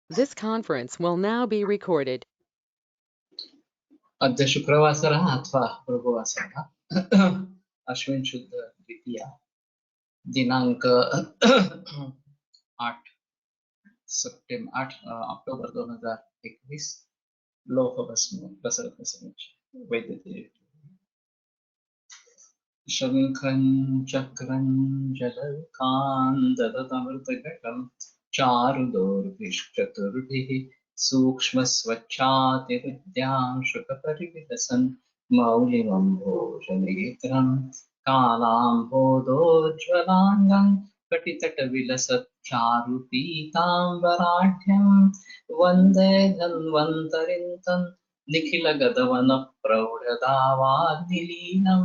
This conference will now be recorded. अद्य शुक्रवासरः अथवा भृगुवासरः अश्विन शुद्ध द्वितीया दिनांक 8 अक्टोबर 2021 लोहभस्म प्रसरत समीक्षा वैद्यतीर्थ शंखं चक्रं जलकान्दतमृतघटं चारुदोर्भिश्चतुर्भिः सूक्ष्मस्वच्छातिविद्यां शुकपरिविलसन् मौलिमम्भोजनेत्रं कालाम्भोदोज्ज्वलाङ्गं कटितटविलसच्चारुपीताम्बराढ्यं वन्दे धन्वन्तरिं तं निखिलगतवनप्रौढदावाग्निलीनं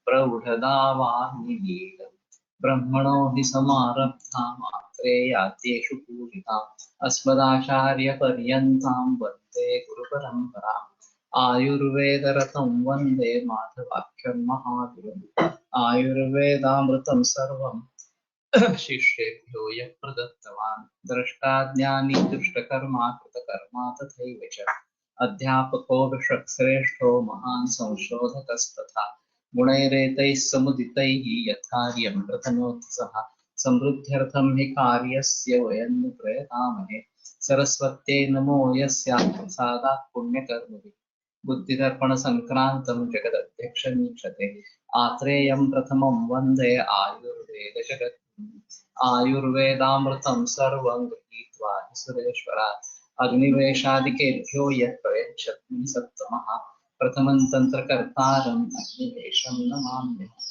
प्रौढदावाग्निलीलम् ब्रह्मणो हि समारब्धा मात्रेयाद्येषु पूजिताम् अस्मदाचार्यपर्यन्तां वन्दे गुरुपरम्पराम् आयुर्वेदरतं वन्दे माधवाख्यं महावीरम् आयुर्वेदामृतं सर्वं शिष्येभ्यो यः प्रदत्तवान् द्रष्टाज्ञानी दुष्टकर्मा कृतकर्मा तथैव च अध्यापको विश्वश्रेष्ठो महान् संशोधकस्तथा गुणैरेतैः समुदितैः यथार्यं प्रथनोति सः समृद्ध्यर्थं हि कार्यस्य वयं नु प्रयतामहे सरस्वत्यै नमो यस्याः प्रसादात् पुण्यकर्मभिः बुद्धिदर्पणसङ्क्रान्तं जगदध्यक्षमीक्षते आत्रेयं प्रथमं वन्दे आयुर्वेदजगद्गुरुम् आयुर्वेदामृतं सर्वं गृहीत्वा हि सुरेश्वरात् अग्निवेशादिकेभ्यो यः प्रयच्छति सत्तमः प्रथमं तन्त्रकर्तारम् अग्निवेशं नमाम्यहम्।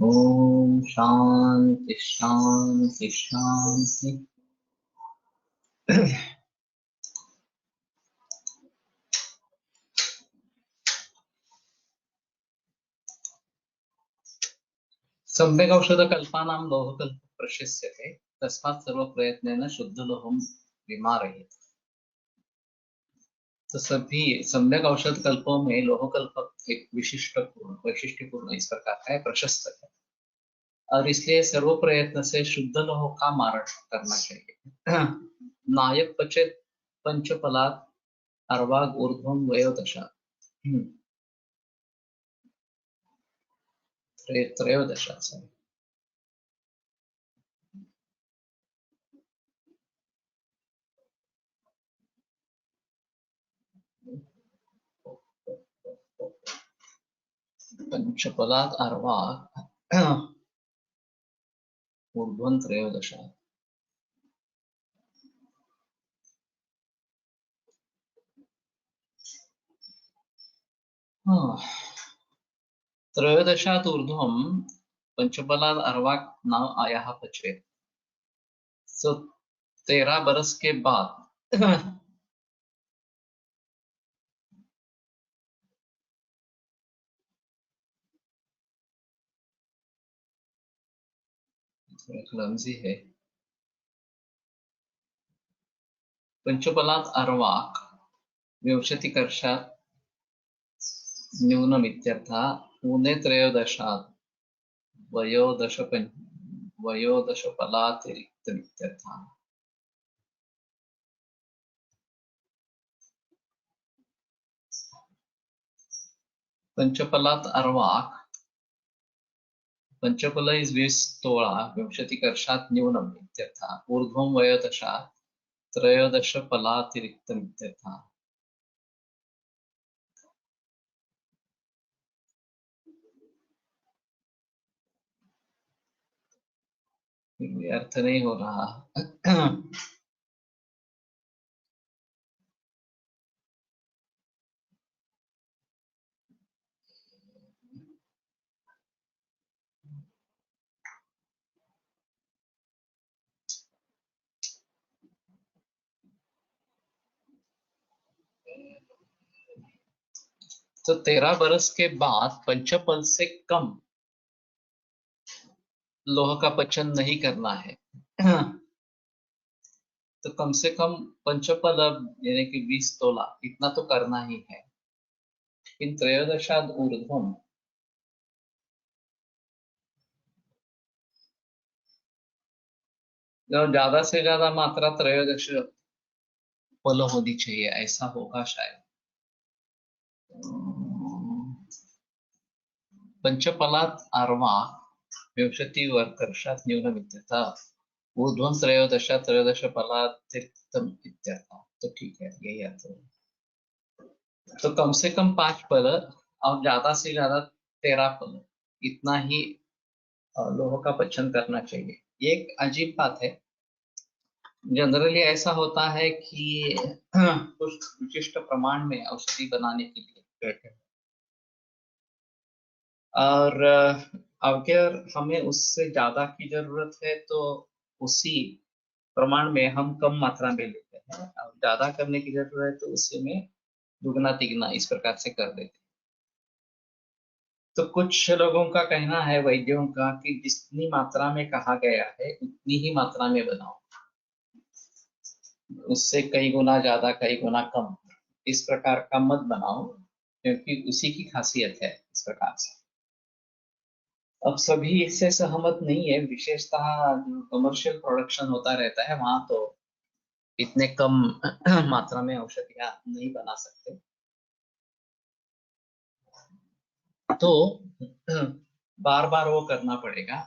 ओम शांति शांति शांति। सम्यक् औषधकल्पानां लोहकल्प प्रशस्यते तस्मात् सर्वप्रयत्नेन शुद्धलोहं विमारयेत्। तो सभी सम्यक औषध कल्पों में लोहकल्प एक वैशिष्ट्यपूर्ण इस प्रकार का है, प्रशस्त है और इसलिए सर्व प्रयत्न से शुद्ध लोह का मारण करना चाहिए। नायक पचेत पंचफलात् अर्वाग ऊर्ध्वं वयोदशा त्रयोदशा sorry। पंचफलात् अर्वाग ऊर्ध्वं त्रयोदशा। त्रयोदशात् ऊर्ध्वं पंचफलात् अर्वाग न आयाः पचेत। सो 13 बरस के बाद क्लमजी है। पंचफलात् अर्वाक विंशतिकर्षात् न्यूनमित्यर्थः। ऊने त्रयोदशात् वयोदशफलातिरिक्तमित्यर्थः। पंचफलात् अर्वाक पंचफल इज 20 तोळा विंशतिकर्षात् न्यूनम् इत्यर्थः। ऊर्ध्वं वयोदशात् त्रयोदशफलातिरिक्तमित्यर्थः। अर्थ नहीं हो रहा। तो 13 बरस के बाद पंचपल से कम लोह का पचन नहीं करना है। तो कम से कम पंचपल अब यानी कि 20 तोला इतना तो करना ही है। इन त्रयोदशाद ऊर्ध्वम ज्यादा से ज्यादा मात्रा त्रयोदश पल होनी चाहिए, ऐसा होगा शायद। पंचपलात् आर्वा विंशतिवर्षात् न्यूनमित्यतः ऊर्ध्वं त्रयोदश त्रयोदश पलात् तिक्तम् इत्यर्थः। तो ठीक है, यही अर्थ है। तो कम से कम 5 पल और ज्यादा से ज्यादा 13 पल, इतना ही लोह का पचन करना चाहिए। ये एक अजीब बात है। जनरली ऐसा होता है कि कुछ विशिष्ट प्रमाण में औषधि बनाने के लिए कहते हैं, और अगर हमें उससे ज्यादा की जरूरत है तो उसी प्रमाण में हम कम मात्रा में लेते हैं, और ज्यादा करने की जरूरत है तो उसी में दुगना तिगना इस प्रकार से कर देते हैं। तो कुछ लोगों का कहना है, वैद्यों का, कि जितनी मात्रा में कहा गया है उतनी ही मात्रा में बनाओ, उससे कई गुना ज्यादा कई गुना कम इस प्रकार का मत बनाओ, क्योंकि उसी की खासियत है इस प्रकार से। अब सभी इससे सहमत नहीं है, विशेषतः जो कमर्शियल प्रोडक्शन होता रहता है वहां तो इतने कम मात्रा में औषधियां नहीं बना सकते। तो बार बार वो करना पड़ेगा,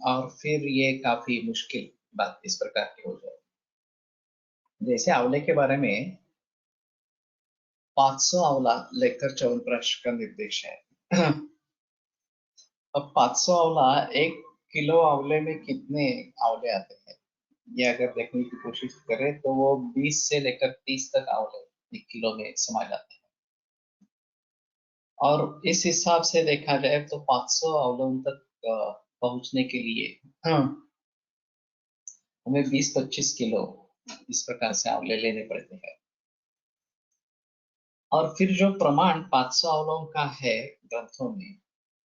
और फिर ये काफी मुश्किल बात इस प्रकार की हो जाए। जैसे आंवले के बारे में 500 आंवला लेकर च्यवनप्राश का निर्देश है। अब 500 आंवला, 1 किलो आंवले में कितने आंवले आते हैं ये अगर देखने की कोशिश करें तो वो 20 से लेकर 30 तक आंवले 1 किलो में समा जाते हैं। और इस हिसाब से देखा जाए तो 500 आंवलों तक पहुंचने के लिए हमें 20-25 किलो इस प्रकार से आंवले लेने पड़ते हैं। और फिर जो प्रमाण 500 आंवलों का है ग्रंथों में,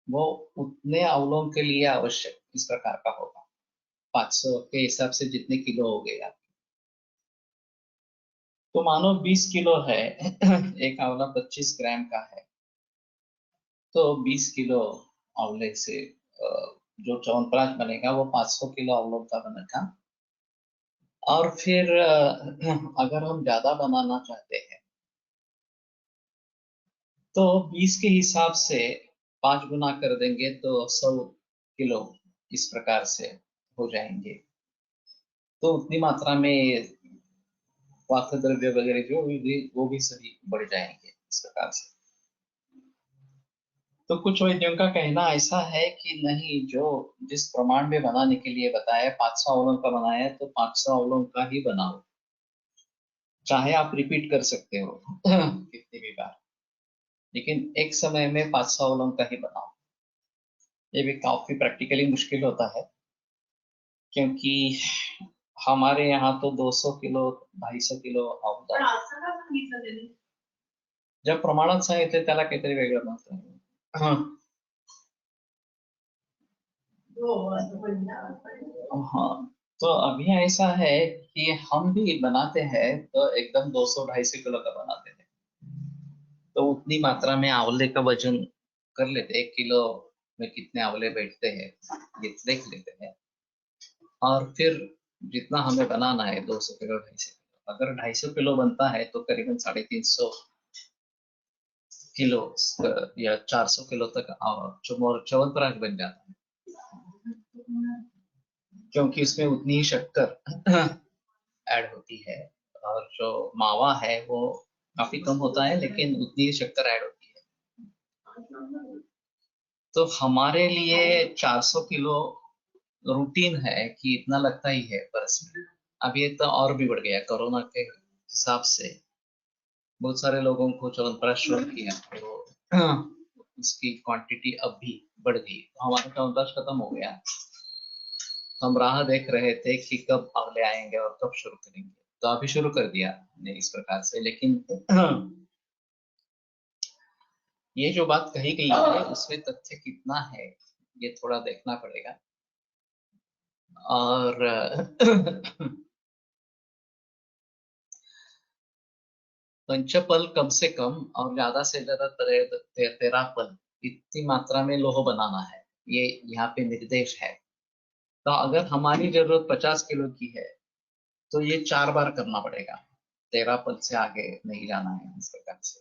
वो उतने आंवलों के लिए आवश्यक इस प्रकार का होगा। 500 के हिसाब से जितने किलो हो गए आप, तो मानो 20 किलो है, एक आंवला 25 ग्राम का है, तो 20 किलो आंवले से जो च्यवनप्राश बनेगा वो 500 किलो आंवलों का बनेगा। और फिर अगर हम ज्यादा बनाना चाहते हैं तो 20 के हिसाब से 5 गुना कर देंगे तो 100 किलो इस प्रकार से हो जाएंगे। तो उतनी मात्रा में वात द्रव्य वगैरह जो भी वो भी सभी बढ़ जाएंगे इस प्रकार से। तो कुछ वैद्यों का कहना ऐसा है कि नहीं, जो जिस प्रमाण में बनाने के लिए बताया 500 आंवलों का बनाया है तो 500 आंवलों का ही बनाओ, चाहे आप रिपीट कर सकते हो कितनी भी बार, लेकिन एक समय में 500 आंवलों का ही बनाओ। ये भी काफी प्रैक्टिकली मुश्किल होता है, क्योंकि हमारे यहाँ तो 200 किलो 250 किलो आंवला, जब प्रमाणात सांगितले त्याला काहीतरी वेगळं म्हणतात। हाँ, तो अभी ऐसा है कि हम भी बनाते हैं तो एकदम 200-250 किलो का बनाते हैं, तो उतनी मात्रा में आंवले का वजन कर लेते, 1 किलो में कितने आंवले बैठते हैं ये देख लेते हैं। और फिर जितना हमें बनाना है 200 किलो 250 किलो, अगर 250 किलो बनता है तो करीबन 350 किलो या 400 किलो तक च्यवनप्राश बन जाता है, क्योंकि उसमें उतनी ही शक्कर ऐड होती है। और जो मावा है वो काफी कम होता है, लेकिन उतनी ही शक्कर ऐड होती है। तो हमारे लिए 400 किलो रूटीन है कि इतना लगता ही है बरस में। अब ये तो और भी बढ़ गया, कोरोना के हिसाब से बहुत सारे लोगों को च्यवनप्राश शुरू किया तो उसकी क्वांटिटी अब भी बढ़ गई, तो हमारा च्यवनप्राश खत्म हो गया। हम राह देख रहे थे कि कब अगले आएंगे और कब शुरू करेंगे, तो अभी शुरू कर दिया हमने इस प्रकार से। लेकिन ये जो बात कही गई है उसमें तथ्य कितना है ये थोड़ा देखना पड़ेगा। और पंचपल कम से कम और ज्यादा से ज्यादा 13 पल इतनी मात्रा में लोह बनाना है, ये यहाँ पे निर्देश है। तो अगर हमारी जरूरत 50 किलो की है तो ये 4 बार करना पड़ेगा, 13 पल से आगे नहीं जाना है इस प्रकार से।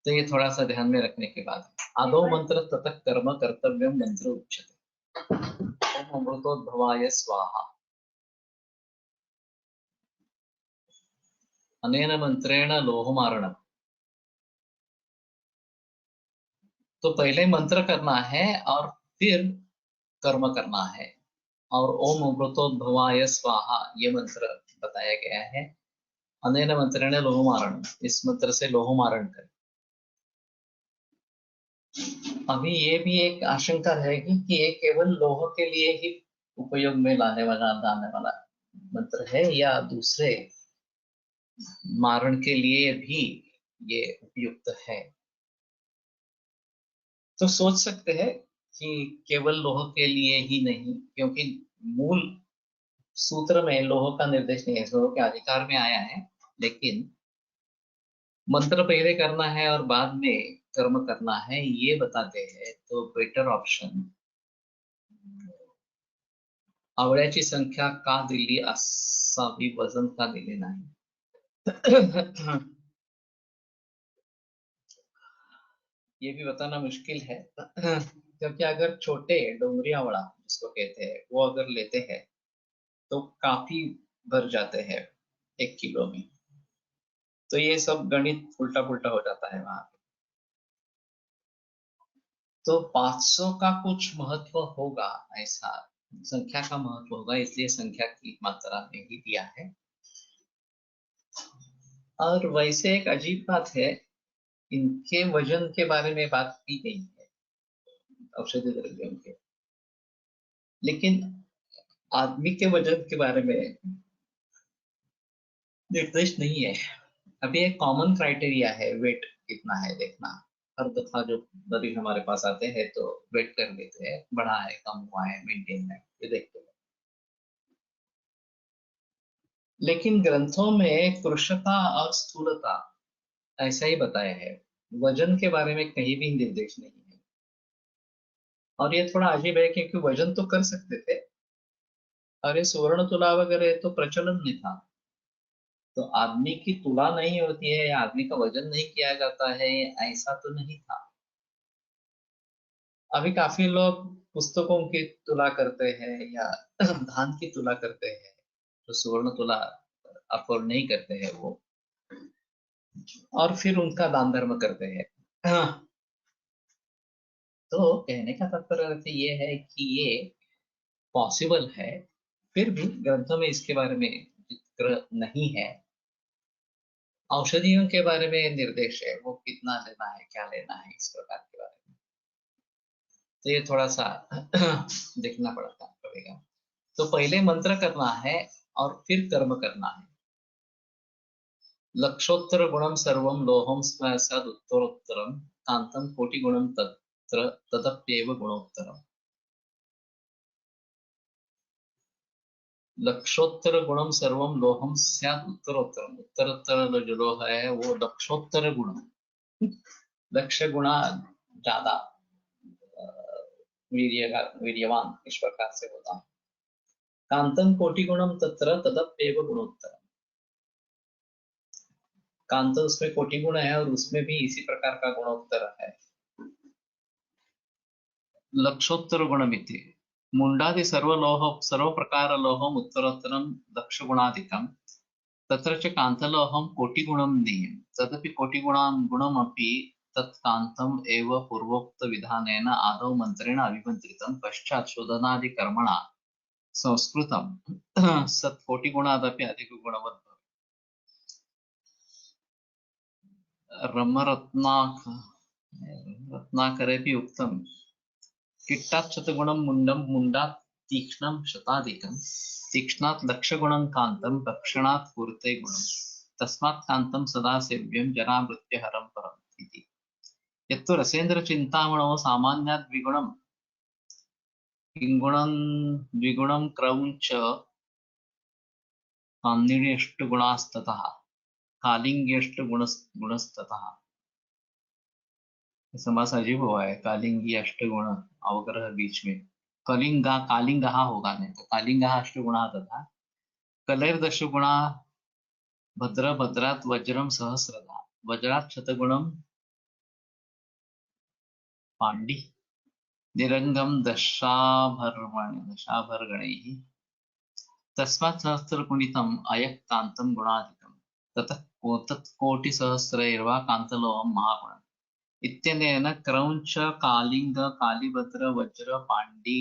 तो ये थोड़ा सा ध्यान में रखने के बाद आदौ मंत्र ततः कर्म कर्तव्य मंत्र उच्यते। ओम अमृतोद्भवाय स्वाहा अनेन मंत्रेण लोहमारणम। तो पहले मंत्र करना है और फिर कर्म करना है। और ओम अमृतोद्भवाय स्वाहा ये मंत्र बताया गया है। अनेन मंत्रेण लोहमारण, इस मंत्र से लोहमारण करें। अभी ये भी एक आशंका रहेगी कि ये केवल लोह के लिए ही उपयोग में लाने वाला मंत्र है या दूसरे मारण के लिए भी ये उपयुक्त है। तो सोच सकते हैं कि केवल लोह के लिए ही नहीं, क्योंकि मूल सूत्र में लोह का निर्देश नहीं है, लोह के अधिकार में आया है, लेकिन मंत्र पहले करना है और बाद में कर्म करना है ये बताते हैं। तो बेटर ऑप्शन आवळ्याची संख्या का दिली असावी, वजन का दिले नहीं। ये भी बताना मुश्किल है। क्योंकि अगर छोटे डोंगरी आवड़ा जिसको कहते हैं वो अगर लेते हैं तो काफी भर जाते हैं 1 किलो में। तो ये सब गणित उल्टा पुल्टा हो जाता है वहां पे। तो 500 का कुछ महत्व होगा, ऐसा संख्या का महत्व होगा, इसलिए संख्या की मात्रा में ही दिया है। और वैसे एक अजीब बात है, इनके वजन के बारे में बात की गई है औषधि द्रव्यों के, लेकिन आदमी के वजन के बारे में निर्देश नहीं है। अभी एक कॉमन क्राइटेरिया है वेट कितना है देखना। हर दफा जो मरीज हमारे पास आते हैं तो वेट कर लेते हैं, बढ़ा है कम हुआ है मेंटेन है ये देखते हैं। लेकिन ग्रंथों में कृशता और स्थूलता ऐसा ही बताया है, वजन के बारे में कहीं भी निर्देश नहीं है। और ये थोड़ा अजीब है क्योंकि वजन तो कर सकते थे, और ये सुवर्ण तुला वगैरह तो प्रचलन में था। तो आदमी की तुला नहीं होती है या आदमी का वजन नहीं किया जाता है, ऐसा तो नहीं था। अभी काफी लोग पुस्तकों की तुला करते हैं या धान की तुला करते हैं, तो सुवर्ण तुला अफोर्ड नहीं करते हैं वो, और फिर उनका दान धर्म करते हैं। तो कहने का तात्पर्य ये है कि ये पॉसिबल है, फिर भी ग्रंथों में इसके बारे में जिक्र नहीं है। औषधियों के बारे में निर्देश है, वो कितना लेना है क्या लेना है इस प्रकार के बारे में। तो ये थोड़ा सा देखना पड़ेगा। तो पहले मंत्र करना है और फिर कर्म करना है। लक्षोत्तर गुणम सर्वम लोहम स्मैसद उत्तरोत्तरम कांतम कोटि गुणम तत्र तदप्येव गुणोत्तरम। लक्षोत्तर गुणम सर्वम लोहम स्यात् उत्तरोत्तरम, उत्तरोत्तर जो लोह है वो लक्षोत्तर गुण, लक्ष गुणा ज्यादा वीर्यवान इस प्रकार से होता है। कांतम कोटि गुणम तत्र तदप्येव गुणोत्तरम, कांत उसमें कोटि गुण है और उसमें भी इसी प्रकार का गुणोत्तर है। लक्षोत्तर गुणमिति मुंडादि सर्व प्रकार लोहम उत्तरोत्तरम लक्ष गुणाधिकम तत्र च कांतलोहम कोटि गुणम नियम तदपि कोटि गुणमपि तत्कांतम एव पूर्वोक्त विधानेन आदौ मंत्रेण अभिमंत्रितं पश्चात् शोधनादि कर्मणा संस्कृतं सत्कोटि गुणादपि अधिक गुणवत् रत्नाकरेऽपि उक्तं किट्टात् शतगुणं मुंडम मुंडात् तीक्ष्णं शताधिकं तीक्ष्णात् लक्षगुणं कांतं लक्षणात् पूर्ते गुणं तस्मात् कांतं सदा सेव्यं जरा मृत्युहरं परम् इति। यत्तु रसेन्द्र चिंतामणो सामान्यात् द्विगुणं किंगुणं द्विगुणं क्रौञ्च कान्निड्यष्टगुणास्ततः कालिंग्यष्टगुणस्ततः। समास अजीब हुआ है, कालिंगी अष्टगुण अवग्रह बीच में, कलिंगा कालिंगहा होगा, नहीं तो कालिंगहा अष्टगुणा तथा कलैर्दश गुणा भद्र भद्रात् वज्रम सहस्रधा वज्रात् शतगुणम पांडी निरंगम दशाभरणैः तस्मात् सहस्रगुणितम् अयक्कान्तं गुणाधिकम् तत्कोटिसहस्रैर्वा कान्तलोहं महागुणम् इत्यनेन क्रौञ्च कालिंग कालीभद्र वज्र पाण्डी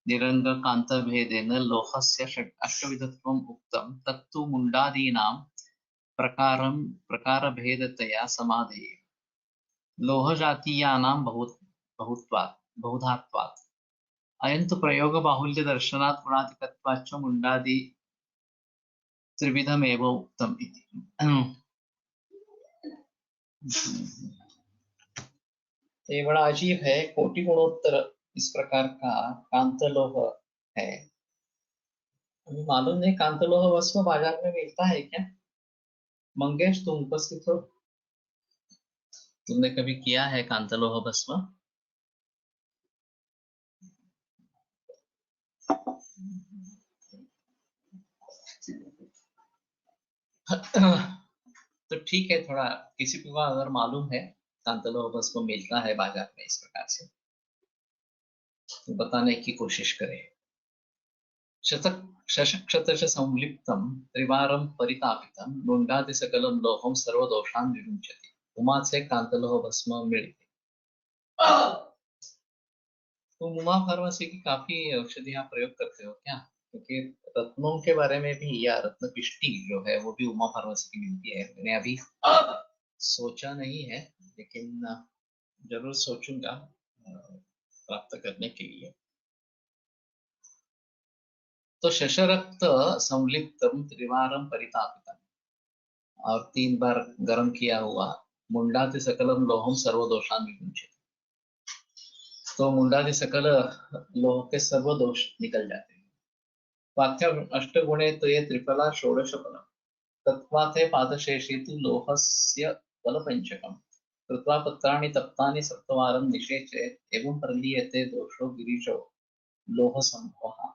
निरंग कान्तभेदेन लोहस्य अष्टविधत्वम् उक्तं। तत्तु मुण्डादीनां प्रकारभेदतया समाधेय लोहजातीयानां बहुधात्वात् अयं तु प्रयोगबाहुल्यदर्शनात् गुणाधिकत्वाच्च मुण्डादि त्रिविधमेव उक्तम् इति। तो ये बड़ा अजीब है, कोटि गुणोत्तर इस प्रकार का कांतलोह है। हमें मालूम नहीं कांतलोह भस्म बाजार में मिलता है क्या? मंगेश तुम उपस्थित हो, तुमने कभी किया है कांतलोह भस्म? तो ठीक है, थोड़ा किसी को अगर मालूम है कांतलोह भस्म मिलता है बाजार में इस प्रकार से, तो बताने की कोशिश करें। शशक्षतश संलिप्तं त्रिवारं परितापितं मुंडादि सकलं लोहं सर्वदोषान् विमुञ्चति। उमा से कांतलोह भस्म मिलती। तो उमा फार्मेसी की काफी औषधियां प्रयोग करते हो क्या? क्योंकि रत्नों के बारे में भी, या रत्न पिष्टी जो है वो भी उमा फार्मेसी की मिलती है। मैंने अभी सोचा नहीं है, लेकिन जरूर सोचूंगा प्राप्त करने के लिए। तो शशरक्त संलिप्तम त्रिवारम परितापितम, और 3 बार गर्म किया हुआ मुंडाति सकलम लोहम सर्वदोषान विमुच्यते, तो मुंडाति सकल लोह के सर्व दोष निकल जाते हैं। वाक्य अष्टगुणे तो ये त्रिफला षोडश फलम तत्वाते पादशेषेतु लोहस्य फलपंचकम कृत्वा पत्राणि तप्तानि सप्तवारं निषेचेत् एवं प्रलीयते दोषो गिरीशो लोह संभवः।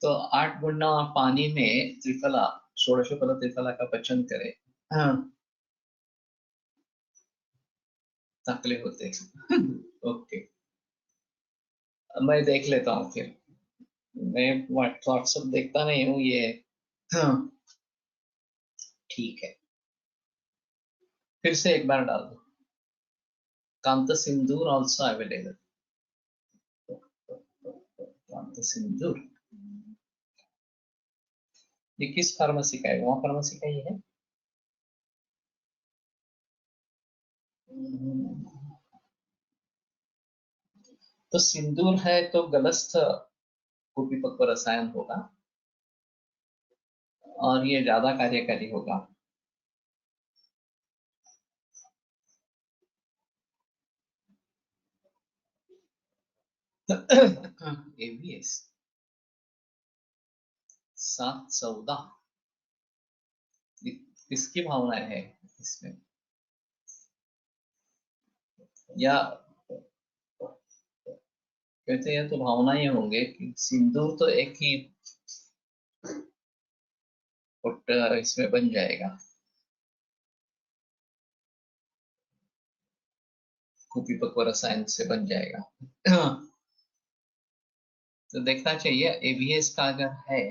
तो 8 गुना पानी में त्रिफला षोडश फल त्रिफला का पचन करे, तकले होते हैं। ओके, मैं देख लेता हूँ फिर, मैं व्हाट्सएप देखता नहीं हूँ ये। ठीक है, फिर से एक बार डाल दो। कांत सिंदूर ऑल्सो अवेलेबल। कांत सिंदूर ये किस फार्मेसी का है? वहाँ फार्मेसी का ही है। तो सिंदूर है तो गलस्थ कुपिपक्व रसायन होगा, और ये ज्यादा कार्यकारी होगा। एवीएस 714 किसकी भावनाएं है इसमें? या कहते हैं तो भावनाएं होंगे कि सिंदूर तो एक ही इसमें बन जाएगा, कुपिपक्व रसायन से बन जाएगा। तो देखना चाहिए एवीएस का अगर है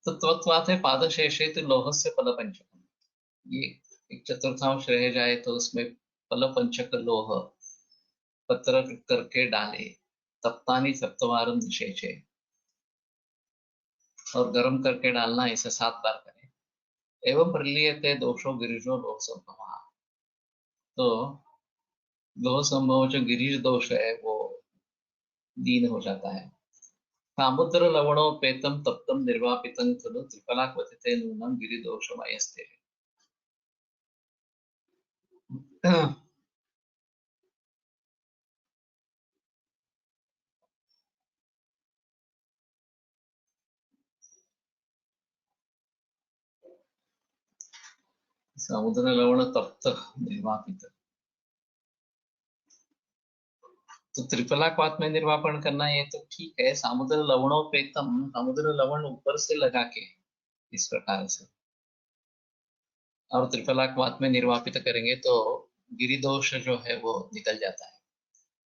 तो त्वत्वात् है पादशेषे तो लोह से फलपंचकम, ये एक चतुर्थांश रह जाए तो उसमें फलपंचक लोह पत्र करके डाले, तप्तानी सप्तवारम निषेचे, और गर्म करके डालना, इसे 7 बार करें। एवं प्रलीयते दोषो गिरिजो लोह संभव, तो लोह संभव जो गिरीश दोष है वो दीन हो जाता है। सामुद्र लवणोपेतं तप्तं निर्वापितं खलु त्रिफलाक्वथिते नूनं गिरिदोषमयस्ते। समुद्र लवण तप्त निर्वापित, तो त्रिफलाक्वात में निर्वापन करना ये तो ठीक है। समुद्र लवणोपेतम, समुद्र लवण ऊपर से लगा के इस प्रकार से, और त्रिफलाक्वात में निर्वापित करेंगे तो गिरिदोष जो है वो निकल जाता है।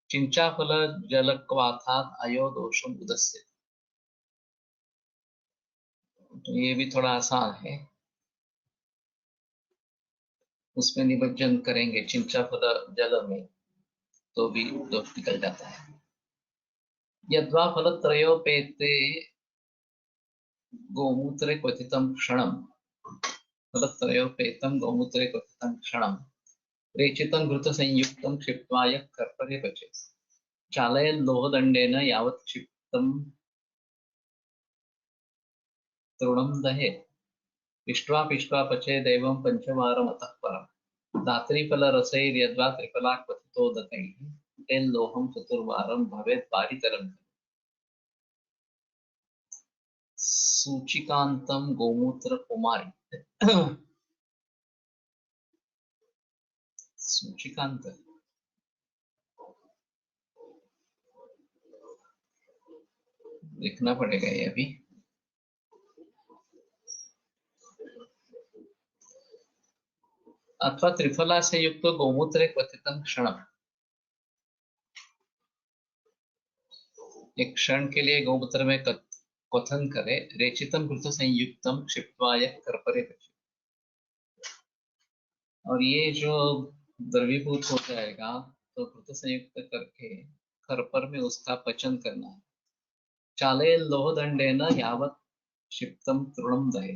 चिंचा फल जलक्वाथात अयो दोषम उदस्य, तो ये भी थोड़ा आसान है। उसमें निमज्जन करेंगे चिंचा फल जल में तो भी दोष निकल जाता है। यद्वा फलत्रयोपेते गोमूत्रे क्वथितं क्षणं, फलत्रयोपेतं गोमूत्रे क्वथितं क्षणं रेचितं घृतसंयुक्तं क्षिप्त्वा यः कर्परे पचेत् चालयन् लोहदण्डेन यावत् क्षिप्तं तृणं दहेत् पिष्ट्वा पिष्ट्वा पचेदेवं पञ्चवारम् अतः परम् धात्रीफलरसैर्यद्वा त्रिफला क्वथितोदकैः तेल्लोहं चतुर्वारं भवेत् पारितरम् सूचिकान्तं गोमूत्र कुमारी। सूचिकांत लिखना पड़ेगा ये अभी। अथवा त्रिफला से युक्त गोमूत्र क्वथितं क्षणम, एक क्षण के लिए गोमूत्र में क्वथन करे। रेचितम घृत संयुक्तम क्षिप्त्वा यः कर्परे पचेत्, और ये जो द्रवीभूत हो जाएगा तो घृत संयुक्त करके खरपर में उसका पचन करना है। चाले लोहदंडेन यावत् क्षिप्तम तृणम दहे,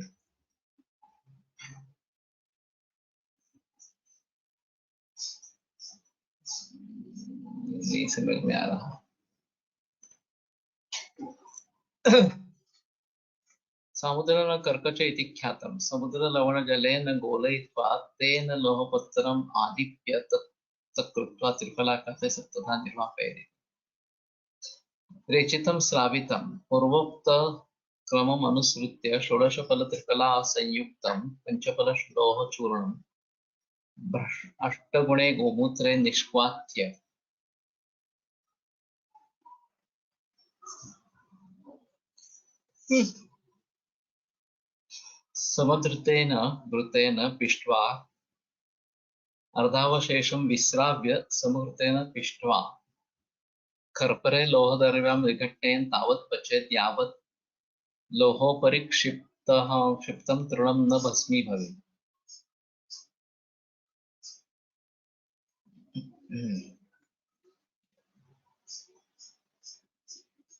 नहीं समझ में आ रहा। समुद्र कर्कच इति ख्यातम समुद्र लवण जलेन गोलयित्वा तेन लोहपत्रम आदिप्य तत्कृत्वा त्रिफलाकाते सप्तधा निर्वापयति। रेचितं श्रावितं पूर्वोक्त क्रमम् अनुसृत्य षोडशफल त्रिफला संयुक्तं पंचफल लोह चूर्णं अष्टगुणे गोमूत्रे निष्क्वात्य समधृतेन घृतेन पिष्ट्वा अर्धावशेषं विस्राव्य समहृतेन पिष्ट्वा खर्परे लोहदर्व्यां विघट्टेन तावत् पचेत् यावत् लोहोपरि क्षिप्तं तृणं न भस्मीभवेत्।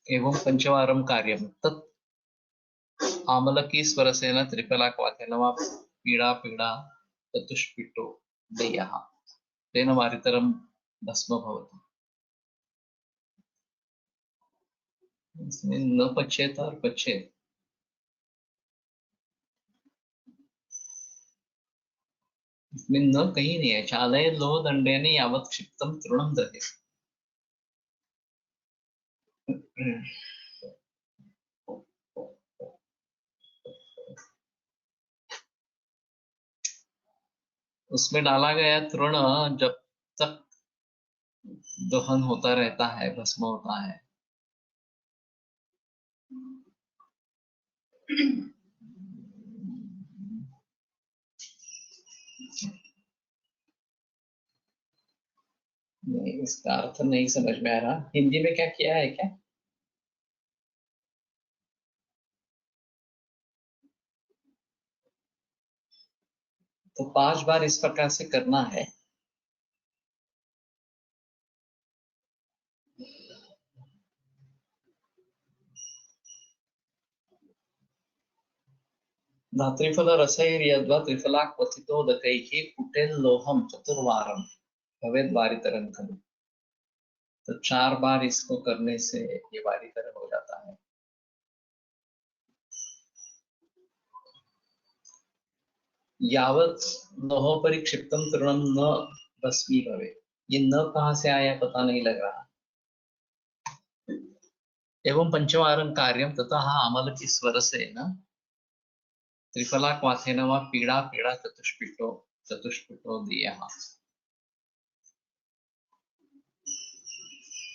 एवं पंचवारं कार्यं तत् आमलकी स्वरसेन त्रिफलाक्वाथेन वा पीडा पीडा चतुष्पिट्टो देयः तेन वारितरं भस्म भवति। इसमें न पचेत और पचेत, इसमें न कहीं नहीं है। चालय लोह दंडेन यावत् क्षिप्तं तृणं दहेत्, उसमें डाला गया तृण जब तक दहन होता रहता है, भस्म होता है। नहीं, इसका अर्थ नहीं समझ में आ रहा। हिंदी में क्या किया है क्या? तो 5 बार इस प्रकार से करना है। धात्रिफल रसैर्यद्वा त्रिफला क्वथितोदकैः कुटेल्लोहं चतुर्वारं भवेत् वारितरं खलु, तो 4 बार इसको करने से ये वारितरण हो जाता है। यावत लोहोपरि क्षिप्तम तृणम न भस्मी भवे। ये न कहाँ से आया पता नहीं लग रहा। एवं पंचवारं कार्यम तथा अमल की स्वर से न त्रिफला क्वाथेन व पीड़ा पीड़ा चतुष्पिटो चतुष्पिटो दिया।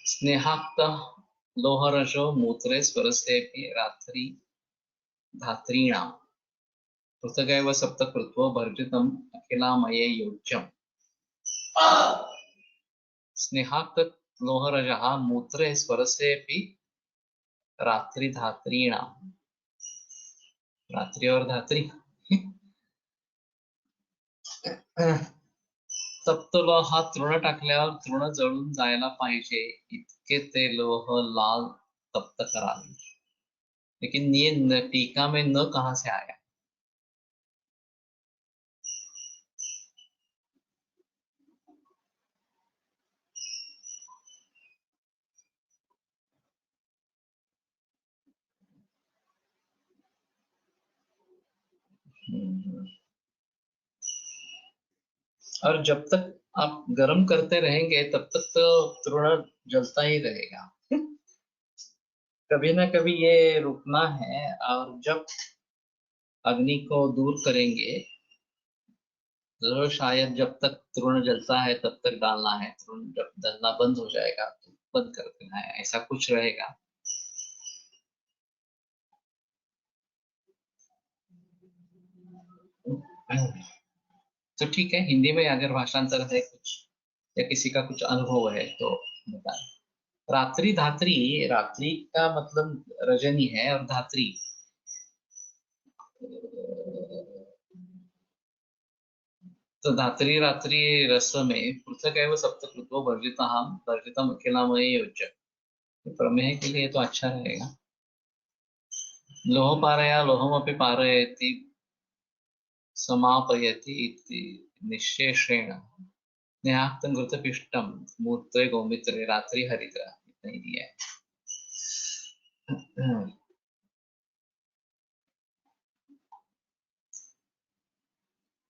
स्नेहाक्त लोहरजो मूत्रे स्वरसे रात्रि धात्रीणाम पृथगैव सप्तकृत्वो भर्जितम् अखिलामये योज्यम्। स्नेहाक्त लोहरजः मूत्रे स्वरसेऽपि रात्रि धात्रीणाम। रात्रि और धात्री तप्त लोह हा तृण टाकल्यावर तृण जळून जायला पाहिजे इतके ते लोह लाल तप्त करावे। लेकिन ये टीका में न कहाँ से आया। और जब तक आप गर्म करते रहेंगे तब तक तो तृण जलता ही रहेगा। कभी ना कभी ये रुकना है। और जब अग्नि को दूर करेंगे तो शायद जब तक तृण जलता है तब तक डालना है, तृण जब जलना बंद हो जाएगा तो बंद कर देना है, ऐसा कुछ रहेगा। तो ठीक है, हिंदी में अगर भाषांतर है कुछ या किसी का कुछ अनुभव है तो बताएं। रात्रि धात्री, रात्रि का मतलब रजनी है और धात्री तो धात्री रात्रि रस में पृथक एवं सप्तकृतो वर्जितम वर्जितम अखिलामय योज्य। प्रमेय के लिए तो अच्छा रहेगा। लोह पारया लोहमपि पारयति समापयति इति निश्शेषेण स्नेहाक्तं घृतपिष्टं मूर्ते गोमित्रे रात्रि हरिद्रा। इतना ही दिया है।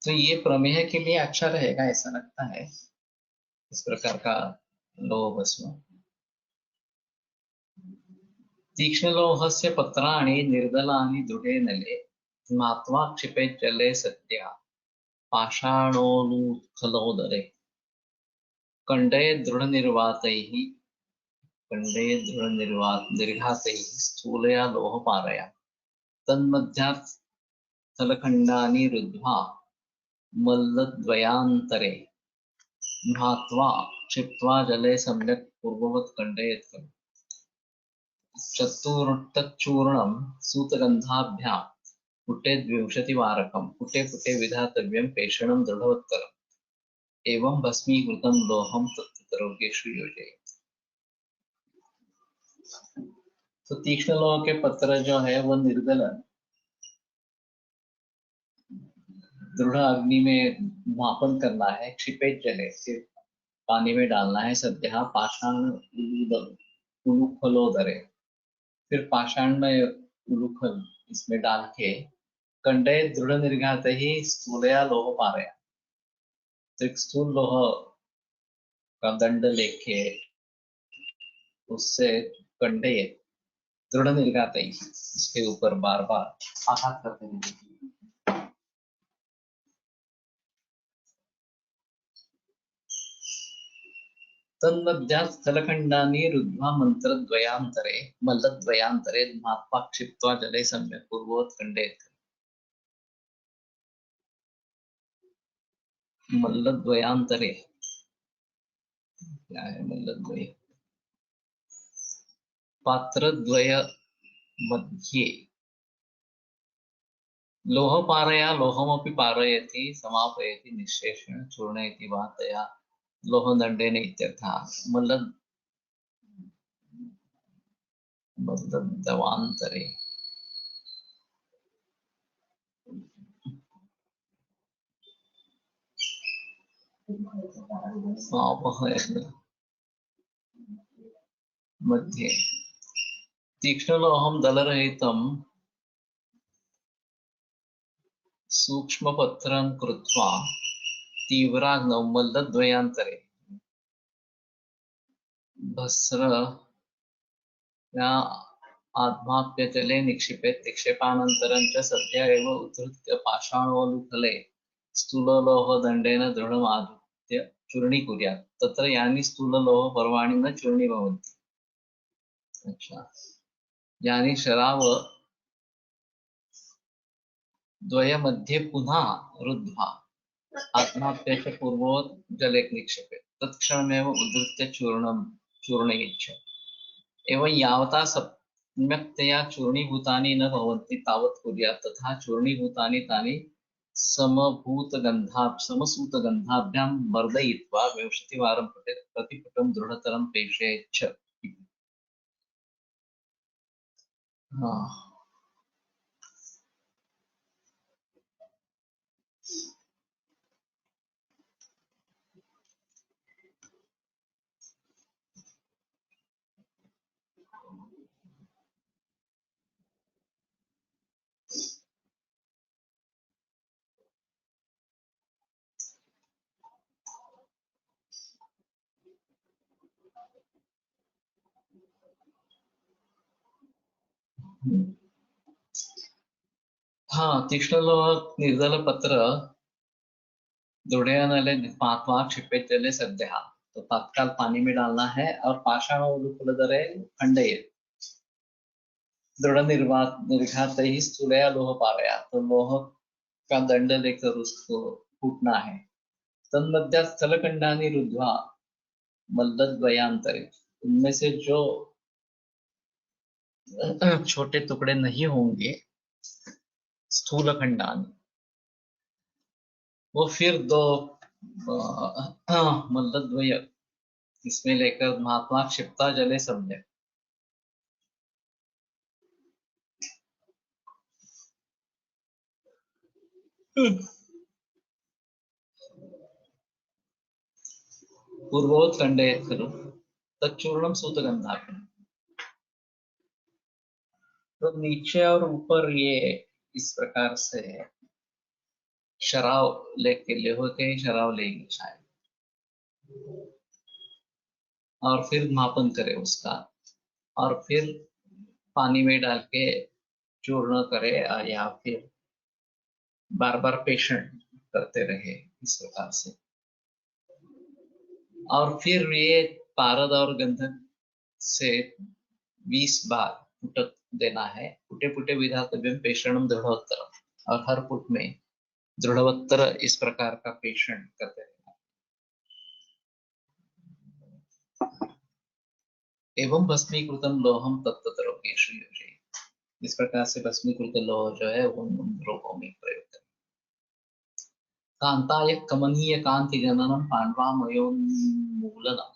तो ये प्रमेय के लिए अच्छा रहेगा ऐसा लगता है, इस प्रकार का लोह भस्म। तीक्ष्णलोहस्य पत्राणि निर्दलानि दृढे नले स्नात्वा क्षिपेत् जले सद्यः पाषाणोलूखलोदरे कंडे दृढनिर्वातैः कंडे दृढनिर्घातैः स्थूलया लोहपारया तन्मध्यात् स्थलखण्डानि रुद्ध्वा मल्लद्वयान्तरे घ्नात्वा क्षिप्त्वा जले सम्यक् पूर्ववत् कण्डयेत् खलु। तच्चूर्णं सूतगन्धाभ्यां पुटे द्विंशतिवारकं पुटे पुटे विधातव्यं पेषणं दृढवत्तरम् एवं भस्मीकृतं लोहं तत्तरोगेषु योजयेत्। तो तीक्ष्ण लोह के पत्र जो है वो निर्दलन दृढ़ अग्नि में मापन करना है, क्षिपेत जले फिर पानी में डालना है, सद्यः पाषाण उलूखलोदरे फिर पाषाण में उलूखल इसमें डाल के कंडे दृढ़ निर्घात ही स्थूलया लोह पारया। तो एक स्थूल लोह का दंड लेके उससे कंडे दृढ़ निर्घात ही इसके ऊपर बार बार आघात करते रहेंगे। तन्मध्यात् स्थलखण्डानि रुद्ध्वा मन्त्रद्वयान्तरे मल्लद्वयान्तरे घ्नात्वा क्षिप्त्वा जले सम्यक् पूर्ववत् कण्डयेत्। मल्लद्वयान्तरे क्या है? मल्लद्वय पात्रद्वय मध्ये लोह पारया लोहमपि पारयति समापयति निःशेषेण चूर्ण इति वा तया लोहदण्डेन इत्यर्थः। मल्लद्वयान्तरे मध्ये तीक्ष्णलोहं दलरहितं सूक्ष्मपत्रं कृत्वा तीव्राग्नौ मल्लद्वयान्तरे भस्र आत्माप्यजले निक्षिपेत् निक्षेपानन्तरं च सद्य एव उद्धृत्य पाषाणोलुकले स्थूललोहदण्डेन दृढम् आधृत्य चूर्णीकुर्यात्। तत्र यानि स्थूललोहपर्वाणि न चूर्णीभवन्ति, अच्छा, यानि शराव द्वयमध्ये पुनः रुद्ध्वा आत्माप्यस्य पूर्वोत् जले निक्षेपेत् तत्क्षणमेव उद्धृत्य चूर्णयेच्छ। एवं यावता सम्यक्तया चूर्णीभूतानि न भवन्ति तावत् कुर्यात्, तथा चूर्णीभूतानि तानि समसूतगन्धाभ्यां मर्दयित्वा 20 वारं प्रतिपुटं दृढतरं प्रेषयेच्छ। हाँ, तीक्ष्णलोह निर्जल पत्र दृढ़ पात्वा क्षिपेत जले सद्यः, तो तत्काल पानी में डालना है और पाषाणोलुकुलधरे खंडये दृढ़ निर्घात ही स्थूलया लोह पारया, तो लोह का दंड लेकर उसको फूटना है। तन्मध्य स्थलखंडानि रुद्ध्वा मल्लद्वयान्तरे, उनमें से जो छोटे टुकड़े नहीं होंगे स्थूल खंडानि, वो फिर दो मल्लद्वय इसमें लेकर महात्मा क्षिप्ता जले समझे। पूर्वोत् खंडयेत् खलु तच्चूर्णं सूतगन्धाभ्याम्। तो नीचे और ऊपर ये इस प्रकार से शराव लेके लोहे के शराव लेंगे शायद, और फिर मापन करें उसका, और फिर पानी में डाल के चूर्ण करे, या फिर बार बार पेशेंट करते रहे इस प्रकार से। और फिर ये पारद और गंधक से 20 बार पुटक देना है। पुटे पुटे विधातव्यम पेषणम दृढ़ोत्तरम, और हर पुट में दृढ़ोत्तर इस प्रकार का पेषण करते रहना। एवं भस्मीकृतम लोहम तत्तत रोगेषु योजयेत्, इस प्रकार से भस्मीकृत लोह जो है वो उन रोगों में प्रयोग करें। कांताय कमनीय कांति जननम पांडवामयोन्मूलनम,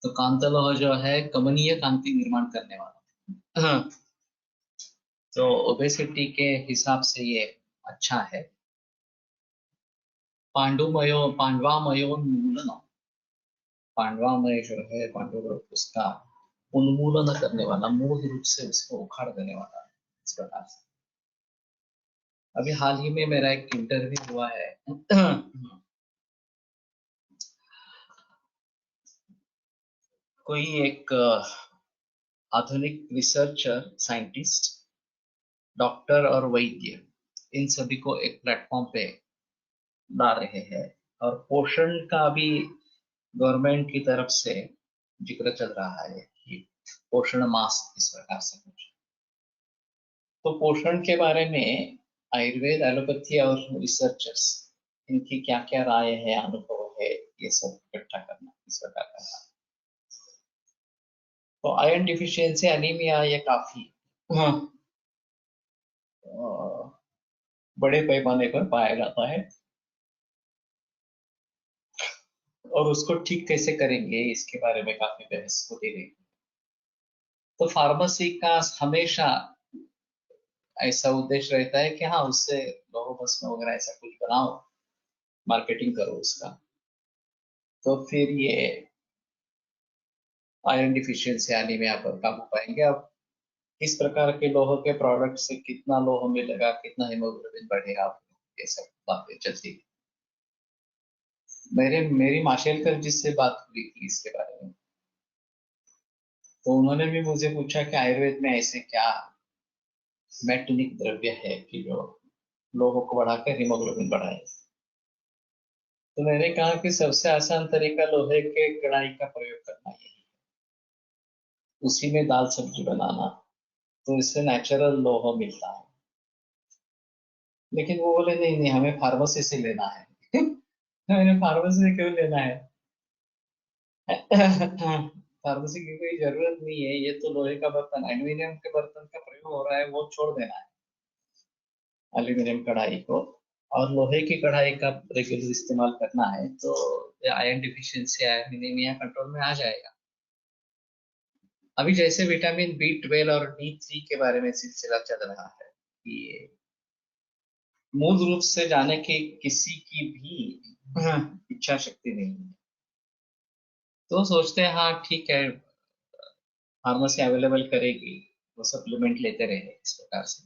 तो कांतलोह जो है कमनीय कांति निर्माण करने वाला। हाँ, तो ओबेसिटी के हिसाब से ये अच्छा है। पांडवामयोन्मूलनम, पांडवामय जो है पांडव उसका उन्मूलन करने वाला, मूल रूप से उसको उखाड़ देने वाला, इस प्रकार से। अभी हाल ही में मेरा एक इंटरव्यू हुआ है कोई एक आधुनिक रिसर्चर, साइंटिस्ट, डॉक्टर और वैद्य, इन सभी को एक प्लेटफॉर्म पे ला रहे हैं, और पोषण का भी गवर्नमेंट की तरफ से जिक्र चल रहा है कि पोषण मास इस प्रकार से कुछ। तो पोषण के बारे में आयुर्वेद, एलोपैथी और रिसर्चर्स, इनकी क्या क्या राय है, अनुभव है, ये सब इकट्ठा करना इस प्रकार का था। तो आयरन डिफिशियंसी एनीमिया ये काफी बड़े पैमाने पर पाया जाता है, और उसको ठीक कैसे करेंगे इसके बारे में काफी बहस होती रही। तो फार्मेसी का हमेशा ऐसा उद्देश्य रहता है कि हाँ, उससे लौह भस्म वगैरह ऐसा कुछ बनाओ, मार्केटिंग करो उसका, तो फिर ये आयरन डिफिशियंसी एनीमिया पर काबू पाएंगे। अब किस प्रकार के लोह के प्रोडक्ट से कितना लोह मिलेगा, कितना हीमोग्लोबिन बढ़ेगा, ये सब बातें चलती थी। मेरी माशेलकर जी से बात हुई थी इसके बारे में, तो उन्होंने भी मुझे पूछा कि आयुर्वेद में ऐसे क्या मेटनिक द्रव्य है कि जो लोगों को बढ़ाकर हीमोग्लोबिन बढ़ाए। तो मैंने कहा कि सबसे आसान तरीका लोहे के कढ़ाई का प्रयोग करना यही है, उसी में दाल सब्जी बनाना, तो इससे नेचुरल लोहा मिलता है। लेकिन वो बोले नहीं नहीं, हमें फार्मेसी से लेना है। मैंने फार्मेसी से क्यों लेना है? फार्मेसी की कोई जरूरत नहीं है, ये तो लोहे का बर्तन, एल्यूमिनियम के बर्तन का प्रयोग हो रहा है, वो छोड़ देना है एल्यूमिनियम कढ़ाई को, और लोहे की कढ़ाई का रेगुलर इस्तेमाल करना है, तो आयरन डिफिशियंसी, एनीमिया कंट्रोल में आ जाएगा। अभी जैसे विटामिन B12 और D3 के बारे में सिलसिला चल रहा है कि मूल रूप से जाने की किसी की भी इच्छा शक्ति नहीं है, तो सोचते हैं हाँ ठीक है, फार्मेसी अवेलेबल करेगी, वो सप्लीमेंट लेते रहे इस प्रकार से।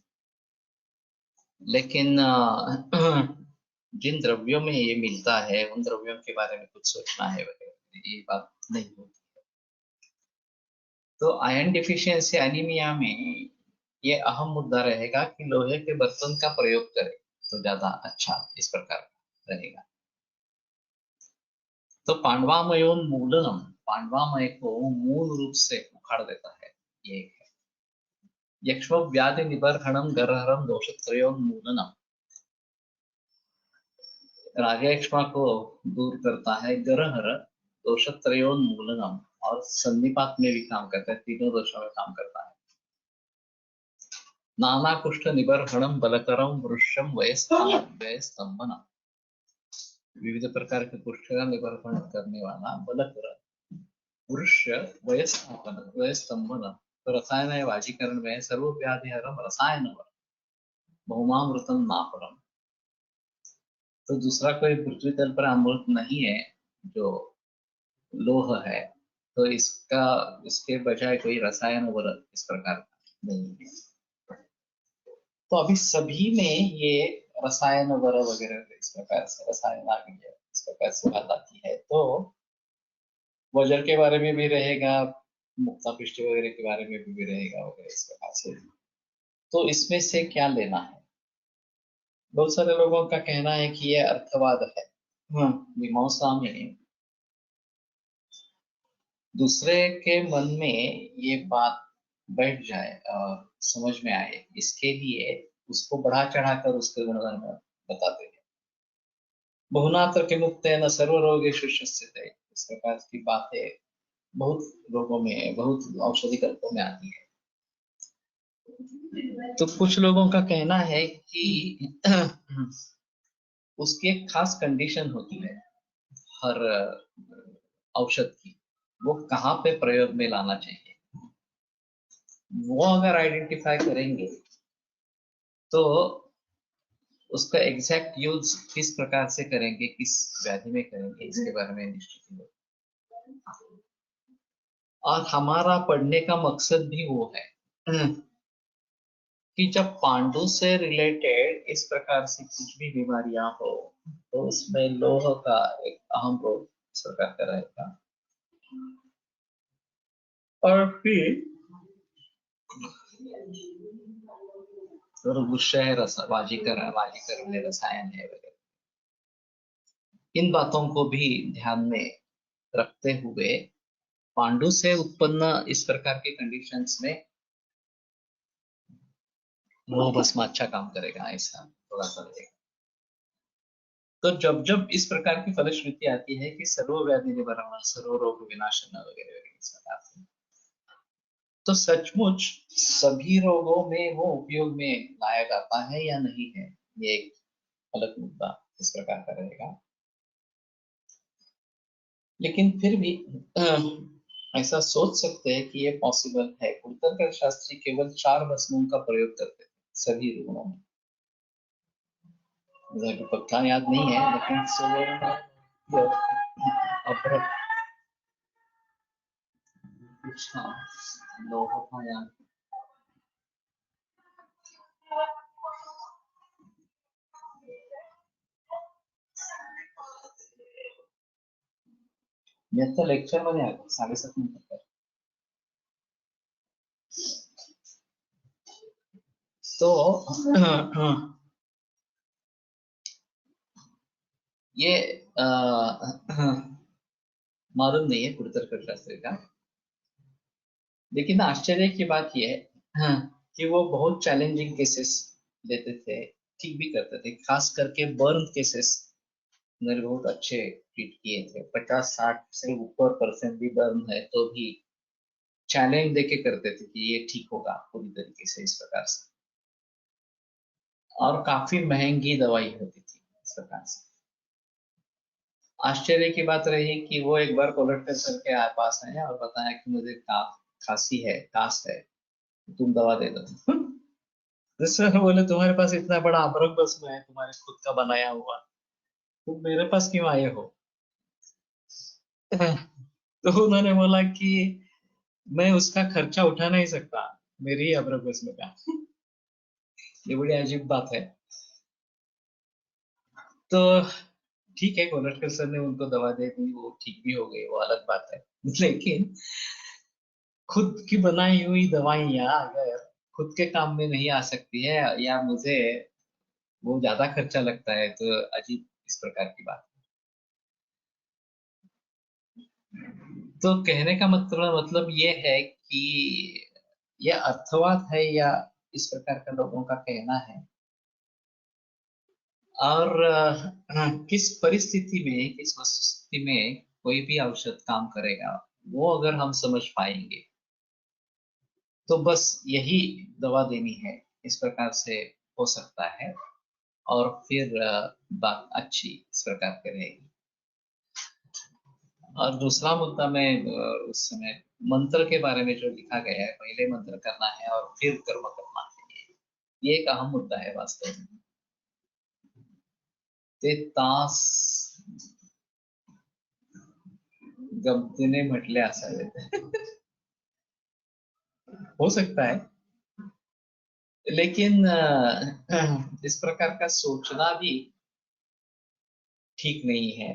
लेकिन जिन द्रव्यों में ये मिलता है उन द्रव्यों के बारे में कुछ सोचना है वगैरह, ये बात नहीं होती। तो आयरन डिफिशियंसी एनीमिया में ये अहम मुद्दा रहेगा कि लोहे के बर्तन का प्रयोग करें तो ज्यादा अच्छा इस प्रकार रहेगा। तो पांडवामयोन्मूलनम, पांडवामय को मूल रूप से उखाड़ देता है, ये है। यक्ष्म व्याधि निबर्हणम गर्हरम दोषत्रयोन्मूलनम, राजयक्ष्मा को दूर करता है, गर्हर दोषत्रयोन्मूलनम, और संधिपात में भी काम करता है, तीनों दोषों में काम करता है। नाना कुष्ठ निबर्हणम बलकरम वृक्षम वयस्तंभनम, विविध प्रकार के कुष्ठ का निबर्हण करने वाला बलकर वृक्ष वयस्तंभन, तो रसायन वाजीकरण में सर्वव्याधिहरम रसायन बहुमामृतम नापरम। तो दूसरा कोई पृथ्वी तल पर अमृत नहीं है जो लोह है, तो इसके बजाय कोई रसायन वगैरह इस प्रकार का नहीं है। तो अभी सभी में ये रसायन वगैरह इस प्रकार से रसायन आ गई है, इस प्रकार से बात आती है। तो वज्र के बारे में भी रहेगा, मुक्ता पृष्ठ वगैरह के बारे में भी रहेगा वगैरह इस प्रकार से। तो इसमें से क्या लेना है? बहुत सारे लोगों का कहना है कि यह अर्थवाद है। मीमांसा में दूसरे के मन में ये बात बैठ जाए और समझ में आए, इसके लिए उसको बढ़ा चढ़ाकर उसके गुणगान बताते हैं। बहुनात्र के मुक्त न सर्व रोगेषु शस्यते, इस प्रकार की बातें बहुत लोगों में, बहुत औषधि कल्पों में आती है। तो कुछ लोगों का कहना है कि उसकी एक खास कंडीशन होती है हर औषध की, वो कहाँ पे प्रयोग में लाना चाहिए, वो अगर आइडेंटिफाई करेंगे तो उसका एग्जैक्ट यूज किस प्रकार से करेंगे, किस व्याधि में करेंगे, इसके बारे में निश्चित हो। और हमारा पढ़ने का मकसद भी वो है कि जब पांडु से रिलेटेड इस प्रकार से कुछ भी बीमारियां हो तो उसमें लोह का एक अहम रोल इस प्रकार का रहेगा। और फिर वृक्ष है, वाजीकरण रसायन है वगैरह, इन बातों को भी ध्यान में रखते हुए पांडु से उत्पन्न इस प्रकार के कंडीशंस में वो भस्म अच्छा काम करेगा, ऐसा थोड़ा सा रहेगा। तो जब जब इस प्रकार की फलश्रुति आती है कि सर्व व्याधि निवारण, सर्व रोग विनाशन वगैरह वगैरह इस प्रकार से, तो सचमुच सभी रोगों में वो उपयोग में लाया जाता है या नहीं है, ये एक अलग मुद्दा इस प्रकार का रहेगा। लेकिन फिर भी ऐसा सोच सकते हैं कि ये पॉसिबल है। कुलतर्क शास्त्री केवल 4 भस्मों का प्रयोग करते थे सभी रोगों में, मुझे अभी पक्का याद नहीं है, लेकिन लोगों का याद मी आता लेक्चर मध्ये आलो 7:30 नंतर. तो ये मालूम नहीं है गुरुतर्क शास्त्री का, लेकिन आश्चर्य की बात यह है कि वो बहुत चैलेंजिंग केसेस लेते थे, ठीक भी करते थे, खास करके बर्न केसेस उन्होंने बहुत अच्छे ट्रीट किए थे. 50-60 से ऊपर परसेंट भी बर्न है तो भी चैलेंज देके करते थे कि ये ठीक होगा पूरी तरीके से, इस प्रकार से. और काफी महंगी दवाई होती थी इस प्रकार से. आश्चर्य की बात रही कि वो एक बार कोलट सर के पास आए और बताया कि मुझे खांसी है, कास है, तुम दवा दे दो. तो सर बोले तुम्हारे पास इतना बड़ा अमरक भस्म है तुम्हारे खुद का बनाया हुआ, तुम मेरे पास क्यों आए हो? तो उन्होंने बोला कि मैं उसका खर्चा उठा नहीं सकता, मेरी अमरक भस्म का. ये बड़ी अजीब बात है. तो ठीक है, कोलटकर सर ने उनको दवा दे दी, वो ठीक भी हो गई, वो अलग बात है. लेकिन खुद की बनाई हुई दवाइयाँ अगर खुद के काम में नहीं आ सकती है, या मुझे वो ज्यादा खर्चा लगता है, तो अजीब इस प्रकार की बात. तो कहने का मतलब ये है कि ये अर्थवाद है या इस प्रकार का लोगों का कहना है. और किस परिस्थिति में, किस वस्तुस्थिति में कोई भी औषध काम करेगा, वो अगर हम समझ पाएंगे तो बस यही दवा देनी है, इस प्रकार से हो सकता है. और फिर बात अच्छी इस प्रकार की रहेगी. और दूसरा मुद्दा में उस समय मंत्र के बारे में जो लिखा गया है, पहले मंत्र करना है और फिर कर्म करना है, ये एक अहम मुद्दा है वास्तव में. ते तास गमतीने म्हटले असावे. हो सकता है, लेकिन इस प्रकार का सोचना भी ठीक नहीं है.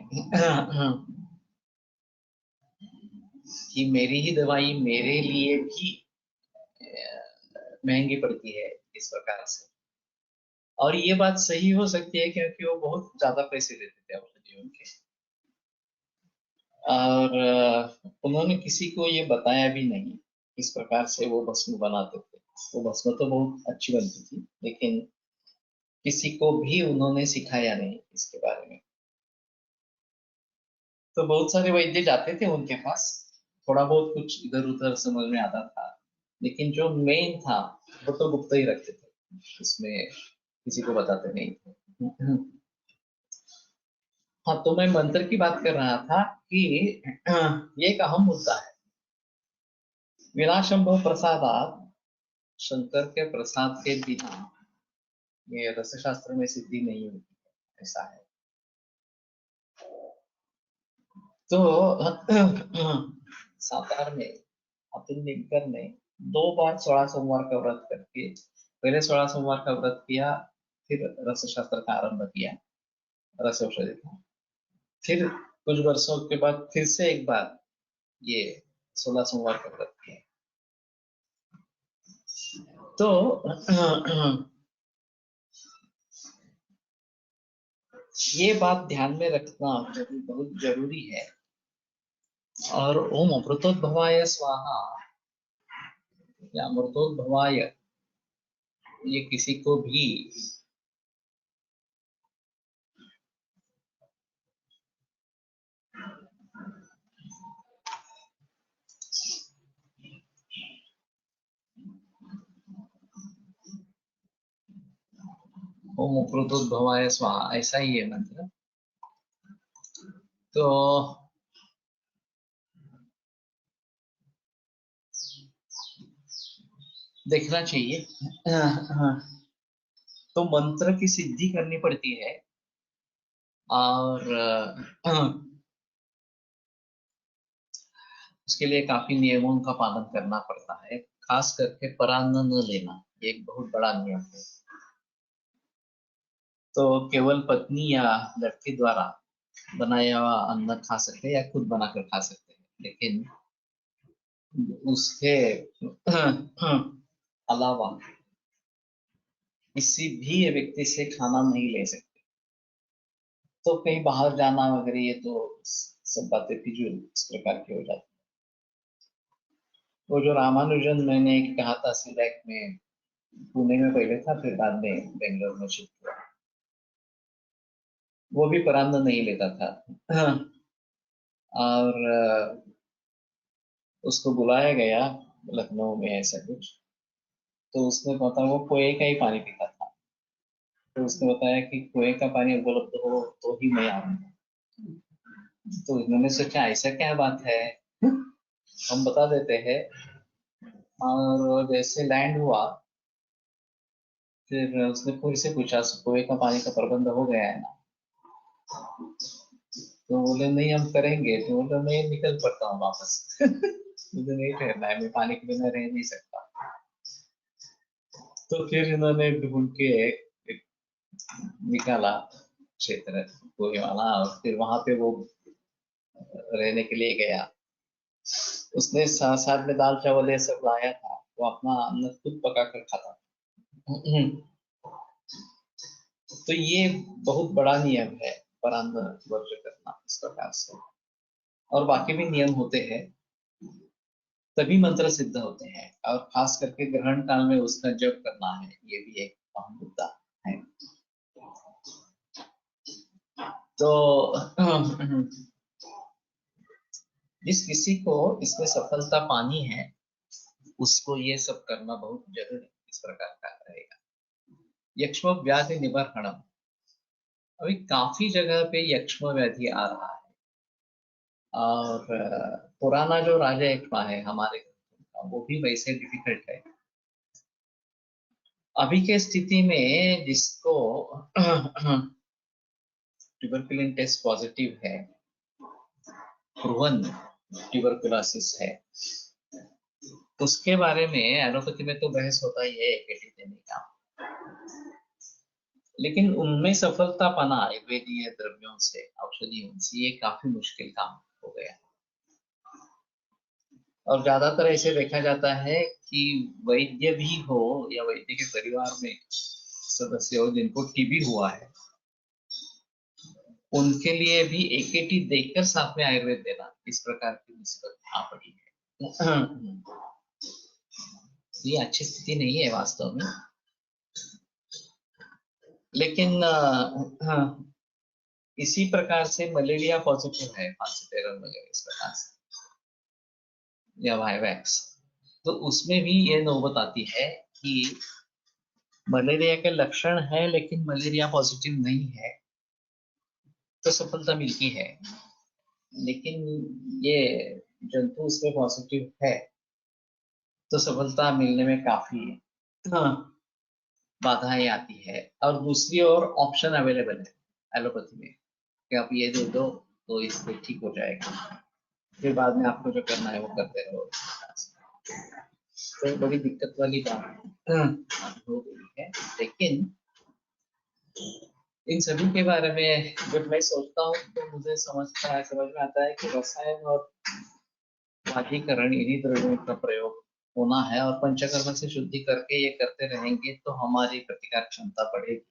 कि मेरी ही दवाई मेरे लिए भी महंगी पड़ती है इस प्रकार से. और ये बात सही हो सकती है क्योंकि वो बहुत ज्यादा पैसे लेते थे औषधियों के. और उन्होंने किसी को ये बताया भी नहीं किस प्रकार से वो भस्म बनाते थे. वो भस्म तो बहुत अच्छी बनती थी, लेकिन किसी को भी उन्होंने सिखाया नहीं इसके बारे में. तो बहुत सारे वैद्य जाते थे उनके पास, थोड़ा बहुत कुछ इधर उधर समझ में आता था, लेकिन जो मेन था वो तो गुप्त ही रखते थे, उसमें किसी को बताते नहीं थे. हाँ, तो मैं मंत्र की बात कर रहा था कि ये एक अहम मुद्दा है. विनाशंभव प्रसादात, शंकर के प्रसाद के बिना ये रसशास्त्र में सिद्धि नहीं होती है, ऐसा है. तो सातार में अतुल निमकर ने 2 बार 16 सोमवार का व्रत करके, पहले 16 सोमवार का व्रत किया, फिर रसशास्त्र का आरंभ किया, रस औषधि का. फिर कुछ वर्षों के बाद फिर से एक बार ये 16 सोमवार का व्रत किया. तो ये बात ध्यान में रखना बहुत जरूरी है. और ओम अमृतोद्भवाय स्वाहा या अमृतोद्भवाय, ये किसी को भी ओम अमृतोद्भवाय स्वाहा ऐसा ही है मंत्र. तो देखना चाहिए. तो मंत्र की सिद्धि करनी पड़ती है, और उसके लिए काफी नियमों का पालन करना पड़ता है, खास करके परान्न न लेना, ये एक बहुत बड़ा नियम है. तो केवल पत्नी या लड़के द्वारा बनाया हुआ अन्न खा सकते हैं या खुद बनाकर खा सकते हैं, लेकिन उसके अलावा किसी भी व्यक्ति से खाना नहीं ले सकते। तो कहीं बाहर जाना वगैरह ये तो सब बातें फिजूल इस प्रकार की हो जाती। वो जो रामानुजन मैंने एक कहा था सिलैक में, पुणे में पहले था, फिर बाद में बेंगलोर में शिफ्ट हुआ, वो भी परांदा नहीं लेता था। और उसको बुलाया गया लखनऊ में ऐसा कुछ, तो उसने बताया वो कुएं का ही पानी पीता था। तो उसने बताया कि कुएं का पानी उपलब्ध हो तो ही मैं आऊंगा। तो इन्होंने सोचा ऐसा क्या बात है, हम बता देते हैं। और जैसे लैंड हुआ, फिर उसने कोई से पूछा कुएं का पानी का प्रबंध हो गया है ना? तो बोले नहीं हम करेंगे। तो बोले मैं निकल पड़ता हूँ वापस। मुझे नहीं ठहरना है, मैं पानी के बिना रह नहीं सकता। तो फिर इन्होंने ढूंढ के एक निकाला क्षेत्र कुएं वाला, और फिर वहां पे वो रहने के लिए गया। उसने साथ में दाल चावल ये सब लाया था, वो अपना अन्न खुद पका कर खाता था। तो ये बहुत बड़ा नियम है परान्न वर्ज करना इस प्रकार से। और बाकी भी नियम होते हैं, तभी मंत्र सिद्ध होते हैं। और खास करके ग्रहण काल में उसका जप करना है, ये भी एक अहम मुद्दा है। तो जिस किसी को इसमें सफलता पानी है, उसको ये सब करना बहुत जरूरी इस प्रकार का रहेगा। यक्ष्म व्याधि निवारणम, अभी काफी जगह पे यक्ष्म व्याधि आ रहा है। और पुराना जो राजा यक्ष्मा है हमारे, वो भी वैसे डिफिकल्ट है। अभी के स्थिति में जिसको ट्यूबरकुलिन टेस्ट पॉजिटिव है, प्रूवन ट्यूबरकुलोसिस है, उसके बारे में एलोपैथी में तो बहस होता ही है एकेटी देने का। लेकिन उनमें सफलता पाना आयुर्वेदीय द्रव्यों से, औषधियों से, ये काफी मुश्किल काम हो गया। और ज्यादातर ऐसे देखा जाता है कि वैद्य भी हो या वैद्य के परिवार में सदस्य हो जिनको टीबी हुआ है, उनके लिए भी एकेटी देखकर साथ में आयुर्वेद देना, इस प्रकार की मुसीबत आ पड़ी है। ये अच्छी स्थिति नहीं है वास्तव में। लेकिन हाँ, इसी प्रकार से मलेरिया पॉजिटिव है फांसीपेरल वगैरह इस प्रकार से, या वाइवैक्स, तो उसमें भी ये नौबत आती है कि मलेरिया के लक्षण है लेकिन मलेरिया पॉजिटिव नहीं है, तो सफलता मिलती है। लेकिन ये जंतु उसमें पॉजिटिव है, तो सफलता मिलने में काफी हाँ, बाधाएं आती है। और दूसरी ओर ऑप्शन अवेलेबल है एलोपैथी में कि आप ये दे दो तो इससे ठीक हो जाएगा, फिर बाद में आपको जो करना है वो करते रहो। तो बड़ी दिक्कत वाली बात हो गई है। लेकिन इन सभी के बारे में जब मैं सोचता हूँ तो मुझे समझ में आता है कि रसायन और वाजीकरण इन्हीं द्रव्यों का प्रयोग होना है, और पंचकर्म से शुद्धि करके ये करते रहेंगे तो हमारी प्रतिकार क्षमता बढ़ेगी।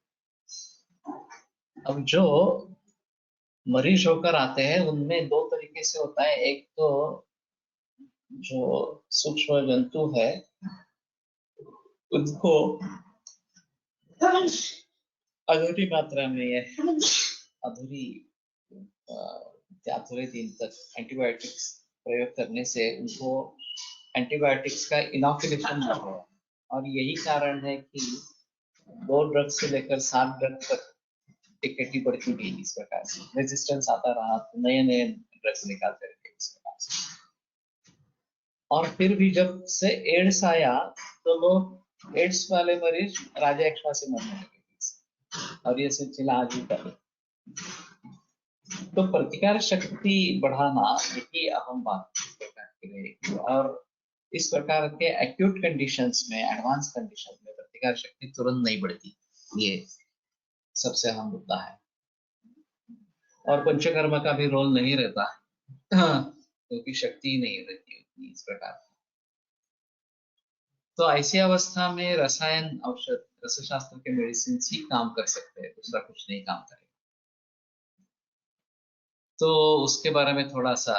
अब जो मरीज होकर आते हैं उनमें दो तरीके से होता है। एक तो जो सूक्ष्म जंतु है उनको अधूरी मात्रा में या अधूरी थोड़े दिन तक एंटीबायोटिक्स प्रयोग करने से उनको एंटीबायोटिक्स का इनॉक्यूलेशन हो गया। और यही कारण है कि 2 ड्रग से लेकर 7 ड्रग तक टिकटी बढ़ती गई इस प्रकार से, रेजिस्टेंस आता रहा, तो नए नए ड्रग्स निकालते रहे इस प्रकार से। और फिर भी जब से एड्स आया तो लोग एड्स वाले मरीज राजा एक्समा से मरने लगे, और ये सिलसिला आज भी कर। तो प्रतिकार शक्ति बढ़ाना यही अहम बात रहेगी। और इस प्रकार के एक्यूट कंडीशंस में, एडवांस कंडीशन में प्रतिकार शक्ति तुरंत नहीं बढ़ती, ये सबसे अहम मुद्दा है। और पंचकर्म का भी रोल नहीं रहता क्योंकि शक्ति ही नहीं रहती उतनी इस प्रकार। तो ऐसी अवस्था में रसायन औषध रसशास्त्र के मेडिसिन ही काम कर सकते हैं, दूसरा कुछ नहीं काम करेगा। तो उसके बारे में थोड़ा सा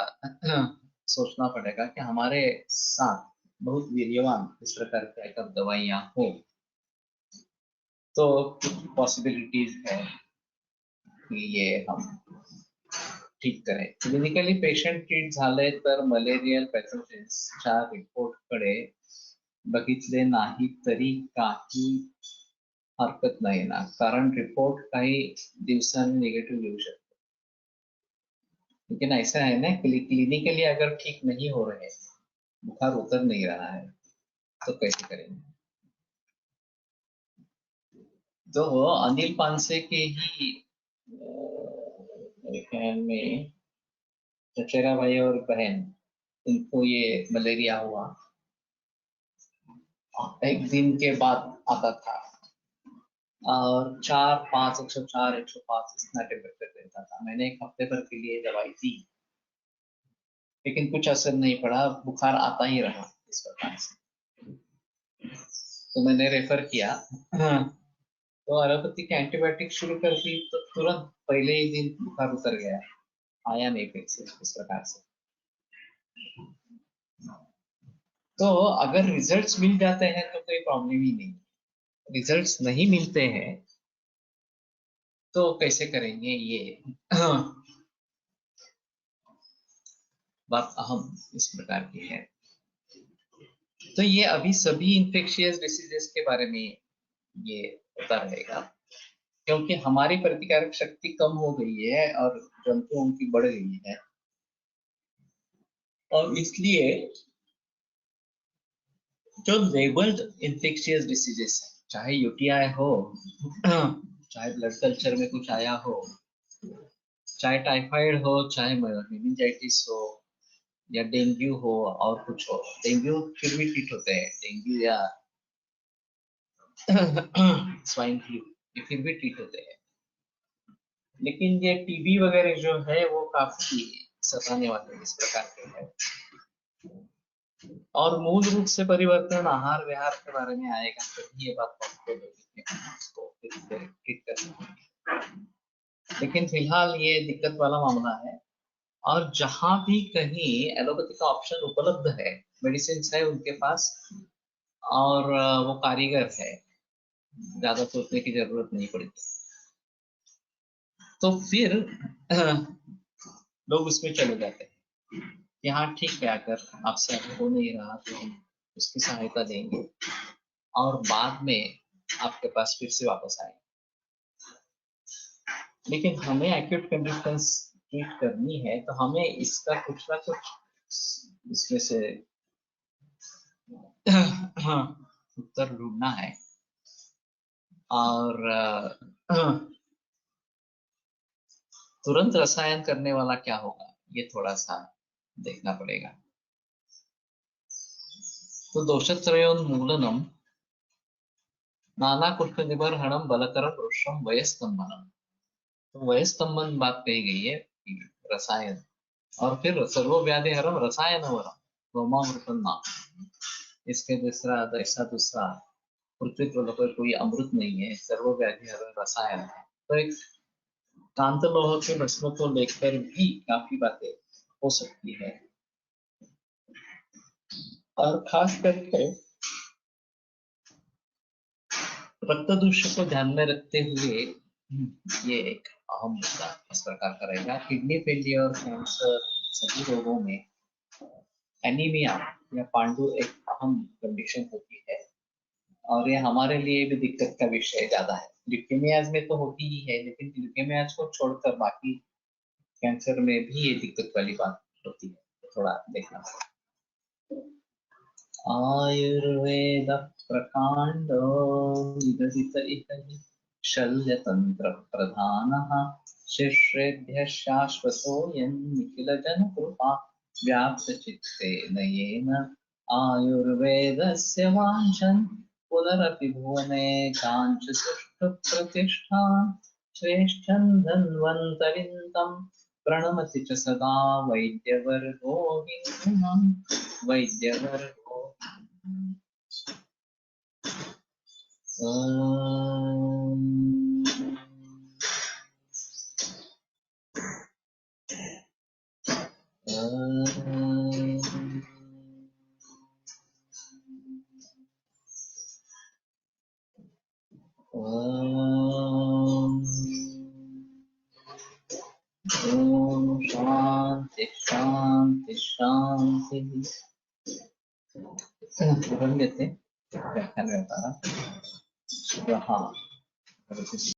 सोचना पड़ेगा कि हमारे साथ बहुत वीर्यवान इस प्रकार की अगर दवाइयां हो तो कुछ पॉसिबिलिटीज है की ये हम ठीक करें। क्लिनिकली पेशंट ट्रीट झाले तर मलेरियल पॅथोजेन्सच्या रिपोर्टकडे बघितले नाही तरी काही हरकत नाही ना, कारण रिपोर्ट काही दिवसांनी निगेटिव्ह येऊ शकतो। लेकिन ऐसा है ना, क्लिनिकली अगर ठीक नहीं हो रहे, बुखार उतर नहीं रहा है, तो कैसे करेंगे? तो अनिल पानसे के ही मेरे ख्याल में चचेरा भाई और बहन, उनको ये मलेरिया हुआ, एक दिन के बाद आता था और 4-5 104 105 इतना टेम्परेचर रहता था। मैंने एक हफ्ते भर के लिए दवाई दी, लेकिन कुछ असर नहीं पड़ा, बुखार आता ही रहा इस प्रकार से। तो मैंने रेफर किया तो एलोपैथी के एंटीबायोटिक शुरू कर दी, तो तुरंत पहले ही दिन बुखार उतर गया, आया नहीं फिर से इस प्रकार से। तो अगर रिजल्ट्स मिल जाते हैं तो कोई प्रॉब्लम ही नहीं, रिजल्ट्स नहीं मिलते हैं तो कैसे करेंगे, ये बात अहम इस प्रकार की है। तो ये अभी सभी इंफेक्शियस डिसीजेस के बारे में ये होता रहेगा, क्योंकि हमारी प्रतिकारक शक्ति कम हो गई है और जंतुओं की बढ़ गई है, और इसलिए जो लेबल्ड इंफेक्शियस डिसीजेस है, चाहे यूटीआई हो, चाहे ब्लड कल्चर में कुछ आया हो, चाहे टाइफाइड हो, चाहे मेनिंजाइटिस हो, या डेंगू हो और कुछ हो, डेंगू फिर भी ट्रीट होते हैं, डेंगू या स्वाइन फ्लू ये फिर भी ट्रीट होते हैं, लेकिन ये टीबी वगैरह जो है वो काफी सताने वाले इस प्रकार के है। और मूल रूप से परिवर्तन आहार विहार के बारे में आएगा तभी ये बात पॉसिबल होगी कि हम इसको फिर से ठीक कर सकेंगे। लेकिन फिलहाल ये दिक्कत वाला मामला है, और जहां भी कहीं एलोपैथी का ऑप्शन उपलब्ध है, मेडिसिन है उनके पास और वो कारीगर है, ज्यादा सोचने की जरूरत नहीं पड़ती, तो फिर लोग उसमें चले जाते हैं कि हाँ ठीक है, अगर आपसे हो नहीं रहा तो हम उसकी सहायता देंगे और बाद में आपके पास फिर से वापस आए। लेकिन हमें एक्यूट कंडीशंस ट्रीट करनी है तो हमें इसका कुछ ना कुछ इसमें से उत्तर ढूंढना है, और तुरंत रसायन करने वाला क्या होगा ये थोड़ा सा देखना पड़ेगा। तो दोषत्रयोन्मूलनम नाना कुष्ठ निबर्हणम बलकरम रुष्म वयस्तंभनम, तो वयस्तंभन बात कही गई है कि रसायन, और फिर सर्वव्याधि हरम रसायन वरम रोमामृतम नाम, इसके दूसरा ऐसा दूसरा पृथ्वी पर कोई अमृत नहीं है, सर्वव्याधि हरम रसायन है। तो एक कांत लोह के भस्म को लेकर भी काफी बातें हो सकती है, और खास करके रक्त दूषण को ध्यान में रखते हुए ये एक अहम मुद्दा इस प्रकार का रहेगा। किडनी फेलियर, कैंसर सभी रोगों में एनीमिया या पांडु एक अहम कंडीशन होती है, और ये हमारे लिए भी दिक्कत का विषय ज्यादा है। ल्यूकेमियाज में तो होती ही है, लेकिन ल्यूकेमियाज को छोड़कर बाकी कैंसर में भी ये दिक्कत वाली बात होती है, तो थोड़ा देखना। आयुर्वेद प्रकांडो विकसित इति शल्यतंत्र प्रधानः शिष्येभ्यः शाश्वतोऽयं निखिलजनकृपा व्याप्तचित्तेन येन आयुर्वेदस्य वाञ्छन् पुनरपि भुवने काञ्च सुष्ठुप्रतिष्ठान् श्रेष्ठं धन्वन्तरिन्तं प्रणमति च सदा वैद्यवर्गो हिन्दुनां वैद्यवर्गो ॐ शान्ति शान्ति शान्तिः। रम्यते व्याख्यानव्यवहारः श्वः